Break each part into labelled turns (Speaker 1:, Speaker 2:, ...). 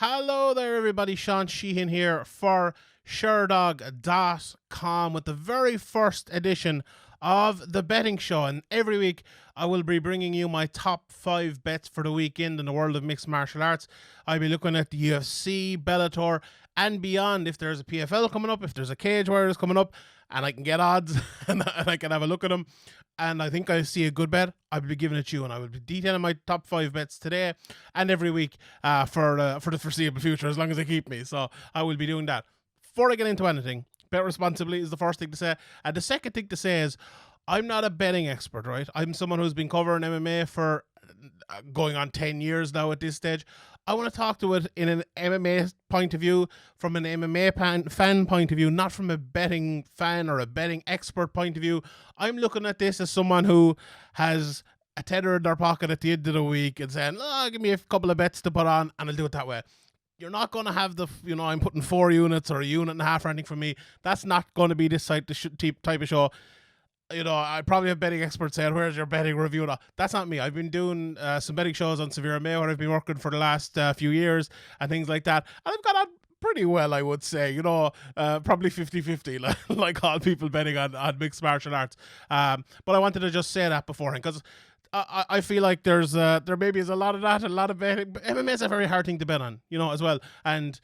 Speaker 1: Hello there, everybody. Sean Sheehan here for Sherdog.com with the very first edition of the betting show. And every week I will be bringing you my top 5 bets for the weekend in the world of mixed martial arts. I'll be looking at the UFC, Bellator, and beyond. If there's a PFL coming up, if there's a Cage Warriors coming up, and I can get odds and I can have a look at them, and I think I see a good bet, I'll be giving it to you, and I will be detailing my top 5 bets today and every week for the foreseeable future, as long as they keep me. So I will be doing that. Before I get into anything, bet responsibly is the first thing to say. And the second thing to say is, I'm not a betting expert, right? I'm someone who's been covering MMA for going on 10 years now at this stage. I want to talk to it in an MMA point of view, from an MMA fan point of view, not from a betting fan or a betting expert point of view. I'm looking at this as someone who has a tether in their pocket at the end of the week and saying, give me a couple of bets to put on and I'll do it that way. You're not going to have I'm putting 4 units or a unit and a half or anything from me. That's not going to be this type of show. I probably have betting experts saying, where's your betting review? That's not me. I've been doing some betting shows on Severe May where I've been working for the last few years and things like that. And I've got on pretty well, I would say, probably 50-50, like all people betting on mixed martial arts. But I wanted to just say that beforehand, because I feel like there maybe is a lot of that, a lot of betting. MMA is a very hard thing to bet on, as well. And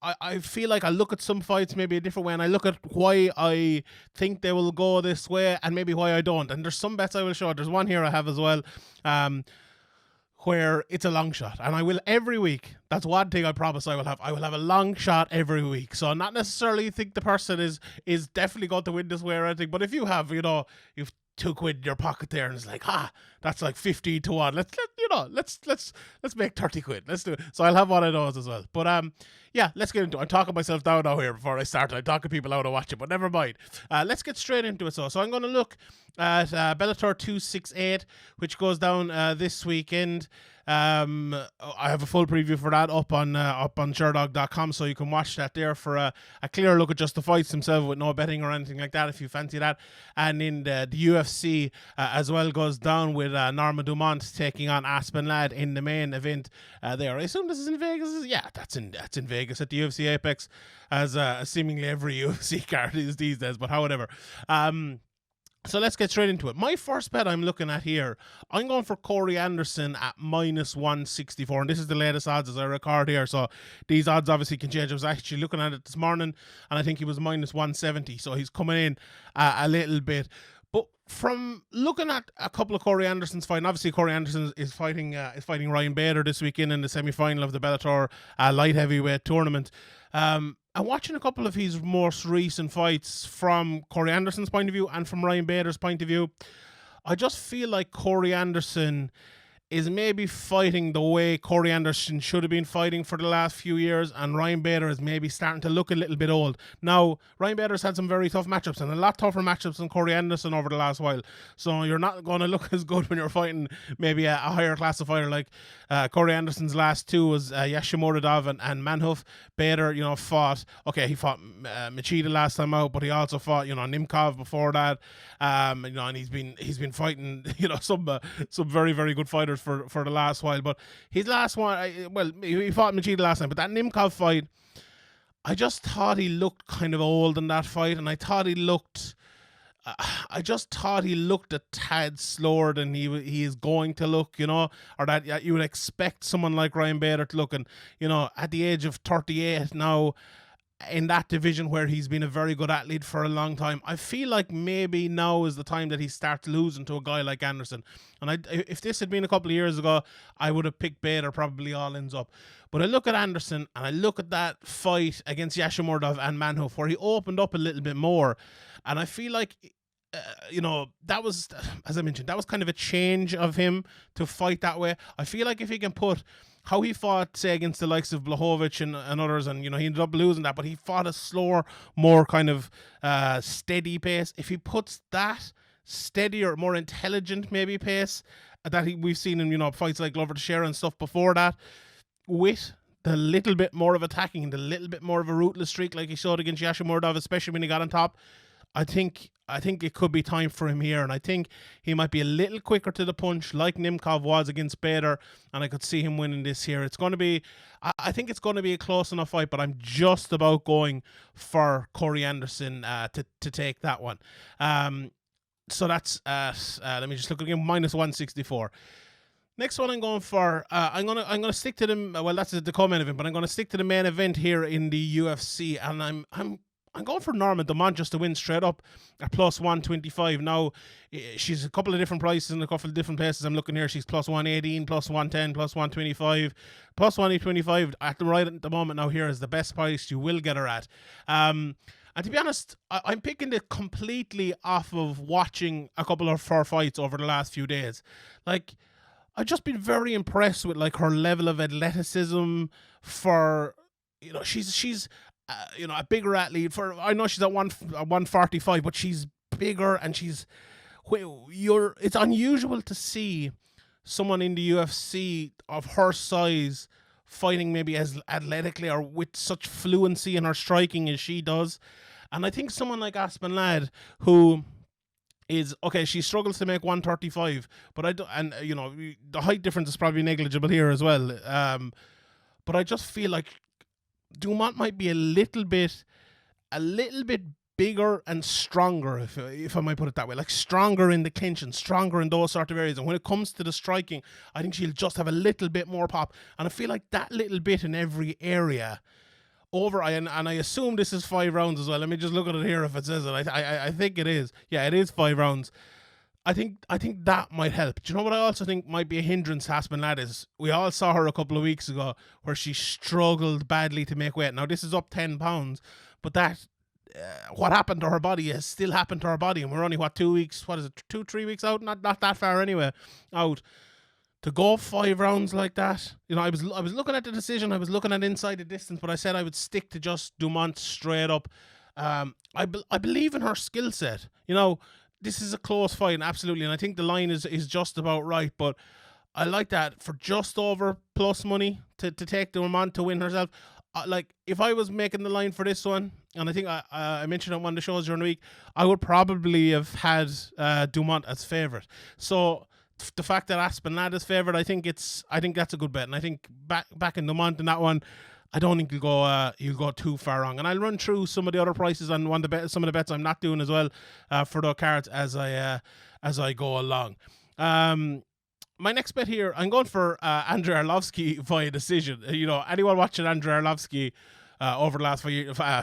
Speaker 1: I feel like I look at some fights maybe a different way, and I look at why I think they will go this way and maybe why I don't. And there's some bets I will show. There's one here I have as well, where it's a long shot, and I will every week. That's one thing I promise I will have. I will have a long shot every week. So not necessarily think the person is definitely going to win this way or anything, but if you have, you've £2 in your pocket there, and it's like, that's like 50 to 1. Let's make 30 quid. Let's do it. So I'll have one of those as well. But let's get into it. I'm talking myself down now here before I start. I'm talking people out to watch it, but never mind. Let's get straight into it. So I'm going to look at Bellator 268, which goes down this weekend. I have a full preview for that up on Sherdog.com, so you can watch that there for a clear look at just the fights themselves with no betting or anything like that, if you fancy that. And in the UFC as well goes down with Norma Dumont taking on Aspen Ladd in the main event there. I assume this is in Vegas. Yeah, that's in Vegas at the UFC Apex, as seemingly every UFC card is these days, but however. So let's get straight into it. My first bet I'm looking at here, I'm going for Corey Anderson at -164. And this is the latest odds as I record here. So these odds obviously can change. I was actually looking at it this morning, and I think he was -170. So he's coming in a little bit. But from looking at a couple of Corey Anderson's fighting, obviously Corey Anderson is fighting Ryan Bader this weekend in the semi-final of the Bellator light heavyweight tournament. I'm watching a couple of his most recent fights from Corey Anderson's point of view and from Ryan Bader's point of view. I just feel like Corey Anderson is maybe fighting the way Corey Anderson should have been fighting for the last few years, and Ryan Bader is maybe starting to look a little bit old. Now, Ryan Bader's had some very tough matchups, and a lot tougher matchups than Corey Anderson over the last while, so you're not going to look as good when you're fighting maybe a higher class of fighter. Like Corey Anderson's last two was Yashimuradov and Manhoef. Bader, he fought Machida last time out, but he also fought, Nemkov before that, and he's been fighting, some very, very good fighters for the last while. But his last one, he fought Machida last time, but that Nemkov fight, I just thought he looked kind of old in that fight, and I just thought he looked a tad slower than he is going to look, or that you would expect someone like Ryan Bader to look. And, at the age of 38 now, in that division where he's been a very good athlete for a long time, I feel like maybe now is the time that he starts losing to a guy like Anderson. And if this had been a couple of years ago, I would have picked Bader probably all ends up. But I look at Anderson and I look at that fight against Yashimuradov and Manhoef where he opened up a little bit more, and I feel like that was, as I mentioned, that was kind of a change of him to fight that way. I feel like if he can put how he fought, say, against the likes of Blachowicz and others, and, he ended up losing that, but he fought a slower, more kind of steady pace. If he puts that steadier, more intelligent maybe pace that we've seen in, fights like Glover Teixeira and stuff before that, with the little bit more of attacking and the little bit more of a ruthless streak like he showed against Yashimuradov, especially when he got on top, I think it could be time for him here, and I think he might be a little quicker to the punch, like Nemkov was against Bader, and I could see him winning this here. It's going to be, I think it's going to be a close enough fight, but I'm just about going for Corey Anderson to take that one. So that's let me just look again, -164. Next one I'm going for, I'm gonna stick to the, well, that's the co-main event, but I'm gonna stick to the main event here in the UFC, and I'm going for Norma Dumont just to win straight up at +125. Now, she's a couple of different prices in a couple of different places. I'm looking here. She's +118, +110, +125, +125 at the moment. Now, here is the best price you will get her at. And to be honest, I'm picking it completely off of watching a couple of her fights over the last few days. Like, I've just been very impressed with like her level of athleticism. For, you know, she's you know, a bigger athlete. For, I know she's at 145, but she's bigger, and it's unusual to see someone in the UFC of her size fighting maybe as athletically or with such fluency in her striking as she does. And I think someone like Aspen Ladd, who is, okay, she struggles to make 135, but you know, the height difference is probably negligible here as well. But I just feel like Dumont might be a little bit bigger and stronger, if I might put it that way, like stronger in the clinch and stronger in those sort of areas. And when it comes to the striking, I think she'll just have a little bit more pop. And I feel like that little bit in every area and I assume this is 5 rounds as well. Let me just look at it here if it says it. I think it is. Yeah, it is 5 rounds. I think that might help. Do you know what I also think might be a hindrance to Aspen Ladd is? We all saw her a couple of weeks ago where she struggled badly to make weight. Now, this is up 10 pounds, but that what happened to her body has still happened to her body, and we're only, 2 weeks, 3 weeks out? Not that far anyway, out. To go 5 rounds like that, you know, I was looking at the decision, I was looking at inside the distance, but I said I would stick to just Dumont straight up. I believe in her skill set. You know, this is a close fight, absolutely, and I think the line is just about right, but I like that for just over plus money to take Dumont to win herself. Like, if I was making the line for this one, and I think I mentioned on one of the shows during the week, I would probably have had Dumont as favourite. So the fact that Aspen Ladd is favourite, I think that's a good bet, and I think back in Dumont in that one, I don't think you'll go too far wrong. And I'll run through some of the other prices on some of the bets I'm not doing as well for the cards as I go along. My next bet here, I'm going for Andrei Arlovski via decision. You know, anyone watching Andrei Arlovski over the last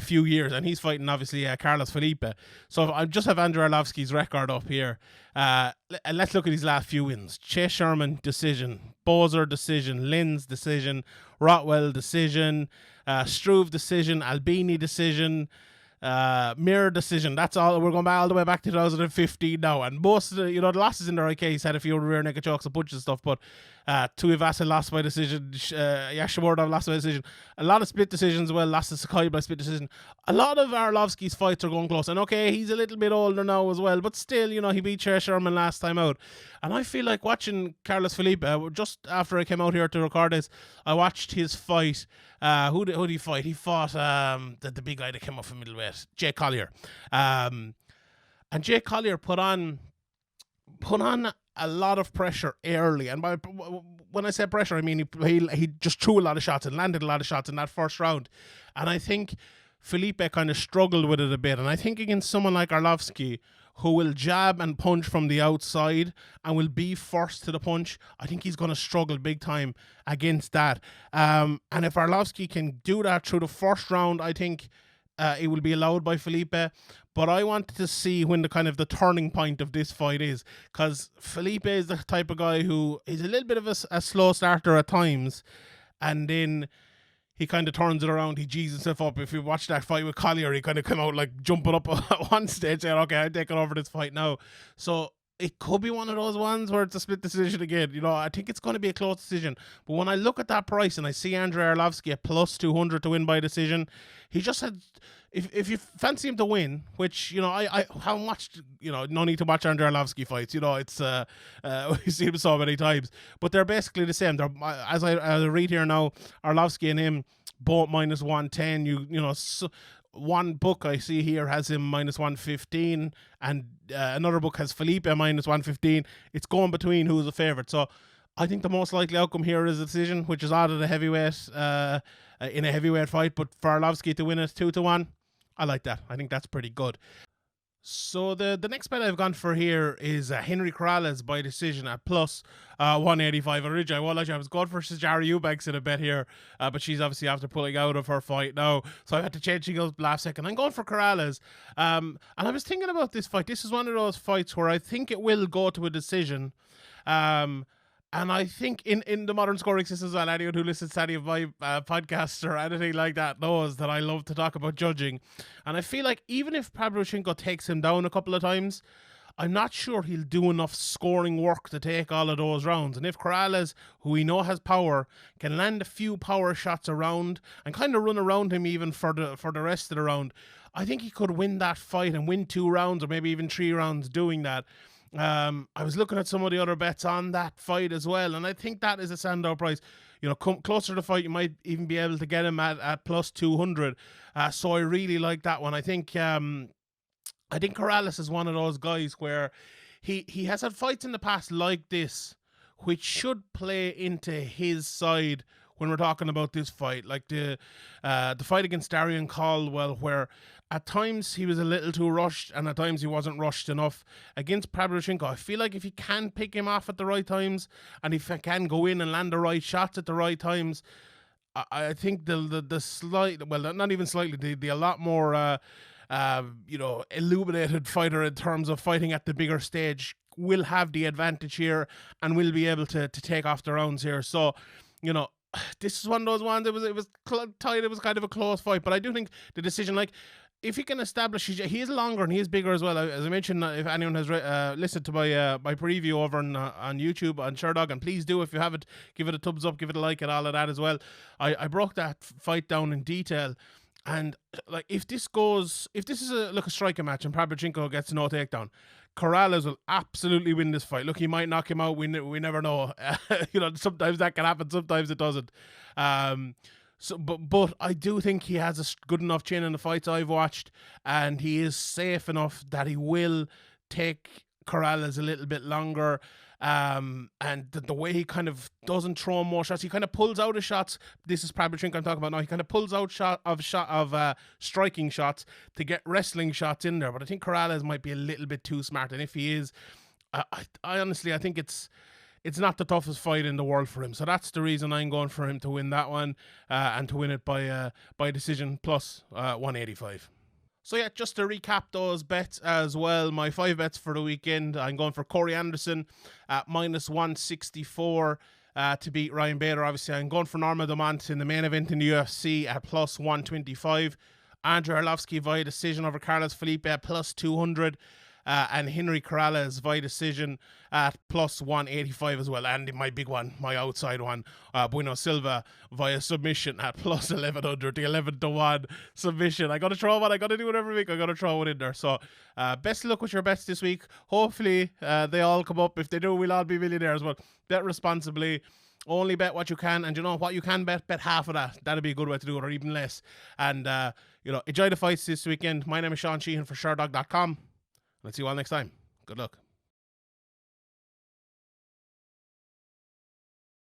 Speaker 1: few years, and he's fighting obviously Carlos Felipe. So I just have Andrei Arlovski's record up here. And let's look at his last few wins. Chase Sherman decision, Bozer decision, Linz decision, Rotwell decision, Struve decision, Albini decision, Mirror decision. That's all. We're going back all the way back to 2015 now, and most of the, you know, the losses in the RK, he's had a few rear naked chokes, a bunch of stuff, but Tuivasa lost by decision, Yashimordov lost by decision, a lot of split decisions as well, lost to Sakai by split decision. A lot of Arlovski's fights are going close, and okay, he's a little bit older now as well, but still, you know, he beat Chase Sherman last time out. And I feel like watching Carlos Felipe, just after I came out here to record this, I watched his fight. Who did he fight? He fought the big guy that came up from middleweight, Jay Collier. And Jay Collier put on a lot of pressure early. And when I say pressure, I mean he just threw a lot of shots and landed a lot of shots in that first round. And I think Felipe kind of struggled with it a bit. And I think against someone like Arlovski, who will jab and punch from the outside and will be first to the punch, I think he's going to struggle big time against that. And if Arlovski can do that through the first round, I think it will be allowed by Felipe. But I wanted to see when the turning point of this fight is, because Felipe is the type of guy who is a little bit of a slow starter at times, and then he kind of turns it around. He G's himself up. If you watch that fight with Collier, he kind of came out like jumping up at one stage saying, okay, I'm taking over this fight now. So it could be one of those ones where it's a split decision again. You know, I think it's going to be a close decision. But when I look at that price and I see Andrei Arlovski at plus 200 to win by decision, he just had, if you fancy him to win, which, you know, I haven't watched, you know, no need to watch Andrei Arlovski fights. You know, it's, we see him so many times. But they're basically the same. They're, as I read here now, Arlovski and him, both -110. You know, so one book I see here has him -115, and another book has Felipe -115. It's going between who's the favourite. So I think the most likely outcome here is a decision, which is odd at a heavyweight, in a heavyweight fight. But for Arlovski to win it 2-1, I like that. I think that's pretty good. So the next bet I've gone for here is Henry Corrales by decision at plus 185. Originally, I won't lie, I was going for Sijara Eubanks in a bet here, but she's obviously after pulling out of her fight now, so I had to change things last second. I'm going for Corrales, and I was thinking about this fight. This is one of those fights where I think it will go to a decision. And I think in the modern scoring systems, and anyone who listens to any of my podcasts or anything like that knows that I love to talk about judging. And I feel like even if Pavlyuchenko takes him down a couple of times, I'm not sure he'll do enough scoring work to take all of those rounds. And if Corrales, who we know has power, can land a few power shots around and kind of run around him even for the rest of the round, I think he could win that fight and win 2 rounds or maybe even 3 rounds doing that. I was looking at some of the other bets on that fight as well, and I think that is a standout price. You know, come closer to the fight, you might even be able to get him at plus 200. So I really like that one. I think Corrales is one of those guys where he has had fights in the past like this, which should play into his side when we're talking about this fight. Like the fight against Darian Caldwell, where at times he was a little too rushed and at times he wasn't rushed enough. Against Pavlyuchenko, I feel like if he can pick him off at the right times and if he can go in and land the right shots at the right times, I think the slight, well, not even slightly, the a lot more illuminated fighter in terms of fighting at the bigger stage will have the advantage here and will be able to take off the rounds here. So, you know, this is one of those ones. It was tight. It was kind of a close fight, but I do think the decision, like, if he can establish, he is longer and he is bigger as well. As I mentioned, if anyone has listened to my preview over on YouTube on Sherdog, and please do, if you haven't, give it a thumbs up, give it a like, and all of that as well. I broke that fight down in detail. And like, if this is a striker match and Pavlyuchenko gets no takedown, Corrales will absolutely win this fight. Look, he might knock him out. We never know. You know, sometimes that can happen. Sometimes it doesn't. But I do think he has a good enough chin in the fights I've watched, and he is safe enough that he will take Corrales a little bit longer. And the way he kind of doesn't throw more shots, he kind of pulls out his shots. This is Pavlyuchenko I'm talking about now. He kind of pulls out striking shots to get wrestling shots in there. But I think Corrales might be a little bit too smart, and if he is, I honestly think it's not the toughest fight in the world for him. So that's the reason I'm going for him to win that one, and to win it by decision plus 185. So yeah, just to recap those bets as well, my 5 bets for the weekend, I'm going for Corey Anderson at -164 to beat Ryan Bader. Obviously, I'm going for Norma Dumont in the main event in the UFC at plus 125. Andrei Arlovski via decision over Carlos Felipe at plus 200. And Henry Corrales via decision at plus 185 as well. And my big one, my outside one, Bueno Silva via submission at plus 1100, the 11-1 submission. I got to throw one. I got to do it every week. I got to throw one in there. So best of luck with your bets this week. Hopefully they all come up. If they do, we'll all be millionaires. But bet responsibly. Only bet what you can, and you know what you can bet half of that. That'd be a good way to do it, or even less. And enjoy the fights this weekend. My name is Sheehan for Sherdog.com. Let's see you all next time. Good luck.